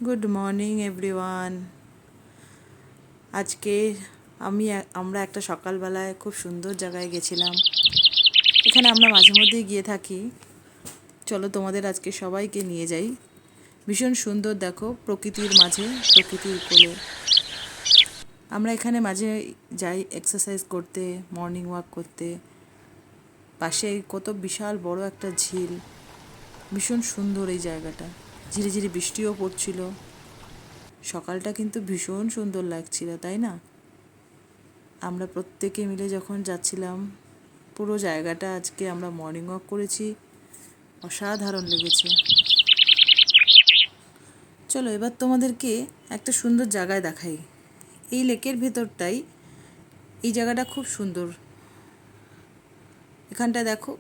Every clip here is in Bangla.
Good morning everyone. আজকে আমরা একটা সকালবেলায় খুব সুন্দর জায়গায় গেছিলাম। এখানে আমরা মাঝে মধ্যেই গিয়ে থাকি। চলো তোমাদের আজকে সবাইকে নিয়ে যাই। ভীষণ সুন্দর, দেখো, প্রকৃতির মাঝে, প্রকৃতির কোলে আমরা এখানে মাঝে যাই এক্সারসাইজ করতে, মর্নিং ওয়াক করতে। পাশে কত বিশাল বড় একটা ঝিল, ভীষণ সুন্দর এই জায়গাটা। ঝিরিঝিরি বৃষ্টিও পড়ছিল। সকালটা কিন্তু ভীষণ সুন্দর লাগছিল, তাই না? আমরা প্রত্যেকে মিলে যখন যাচ্ছিলাম, পুরো জায়গাটা আজকে আমরা মর্নিং ওয়াক করেছি, অসাধারণ লেগেছে। চলো এবার তোমাদেরকে একটা সুন্দর জায়গায় দেখাই। এই লেকের ভেতরটাই এই জায়গাটা খুব সুন্দর। এখানটা দেখো,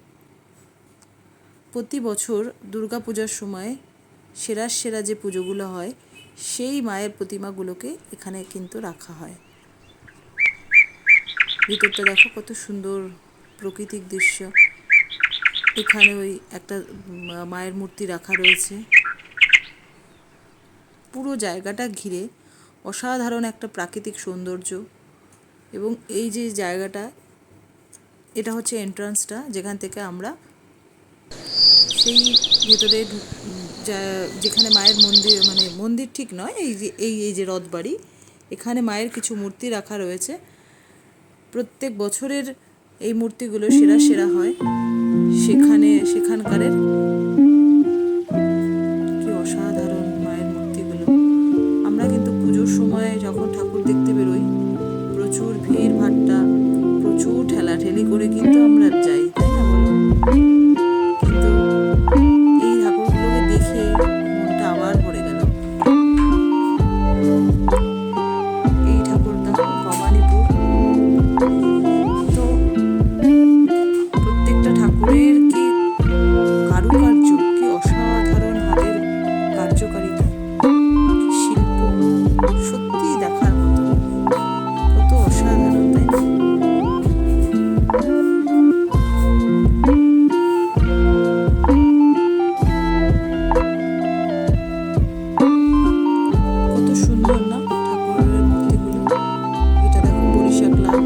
প্রতি বছর দুর্গাপূজার সময় সেরা সেরা যে পুজোগুলো হয়, সেই মায়ের প্রতিমাগুলোকে এখানে কিন্তু রাখা হয়। ভিতরটা দেখো কত সুন্দর প্রাকৃতিক দৃশ্য। এখানে ওই একটা মায়ের মূর্তি রাখা রয়েছে। পুরো জায়গাটা ঘিরে অসাধারণ একটা প্রাকৃতিক সৌন্দর্য। এবং এই যে জায়গাটা, এটা হচ্ছে এন্ট্রান্সটা, যেখান থেকে আমরা সেই ভেতরে যেখানে মায়ের মন্দির, মানে মন্দির ঠিক নয়, এই যে রথবাড়ি, এখানে মায়ের কিছু মূর্তি রাখা রয়েছে। প্রত্যেক বছরের এই মূর্তিগুলো সেরা সেরা হয়। সেখানকারের কি অসাধারণ মায়ের মূর্তিগুলো। আমরা কিন্তু পুজোর সময় যখন ঠাকুর দেখতে বেরোই, প্রচুর ভিড় ভাট্টা, প্রচুর ঠেলাঠেলি করে কিন্তু আমরা যাই, তাই না বলো? কিন্তু এই ঠাকুরগুলোকে দেখে মনটা আবার ভরে গেল। এই ঠাকুর দেখো, ভবানীপুর। তো প্রত্যেকটা ঠাকুরের কি কারুকার্য, কি অসাধারণ হাতের কার্যকারিতা, শিল্প, সত্যি দেখার মতো, কত অসাধারণ, তাই না? কত সুন্দর না ঠাকুরের মূর্তিগুলো। এটা দেখো বরিশা ক্লাব।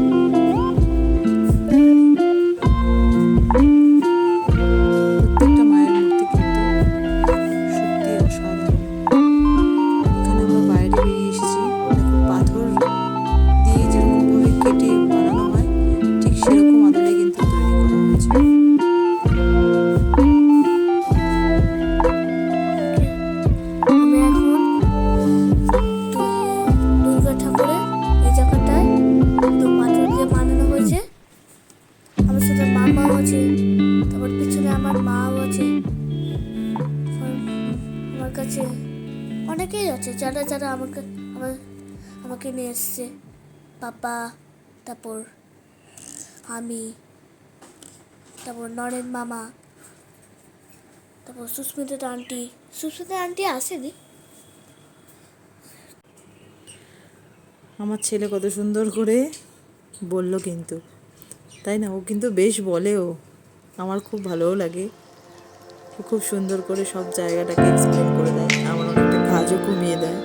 প্রত্যেকটা মায়ের মূর্তি কিন্তু সত্যি অসাধারণ। এখানে আমরা বাইরে বেরিয়ে এসেছি। দেখো, পাথর দিয়ে যেরকমভাবে কেটে বানানো হয়, ঠিক সেরকম আদলে কিন্তু তৈরি করা হয়েছে। আমি এখন দুর্গা ঠাকুরের এই জায়গাটায় তো পাথর দিয়ে বানানো হয়েছে। আমার সাথে মামাও আছে, তারপর পিছনে আমার মাও আছে, আমার কাছে অনেকেই আছে যারা যারা আমাকে নিয়ে এসছে। পাপা, তারপর আমি, তারপর নরেন মামা, তারপর সুস্মিতা আন্টি আসেনি। আমার ছেলে কত সুন্দর করে বলল কিন্তু, তাই না? ও কিন্তু বেশ বলেও, আমার খুব ভালোও লাগে। ও খুব সুন্দর করে সব জায়গাটাকে এক্সপ্লেন করে দেয়, আমার অনেকটা কাজও কমিয়ে দেয়।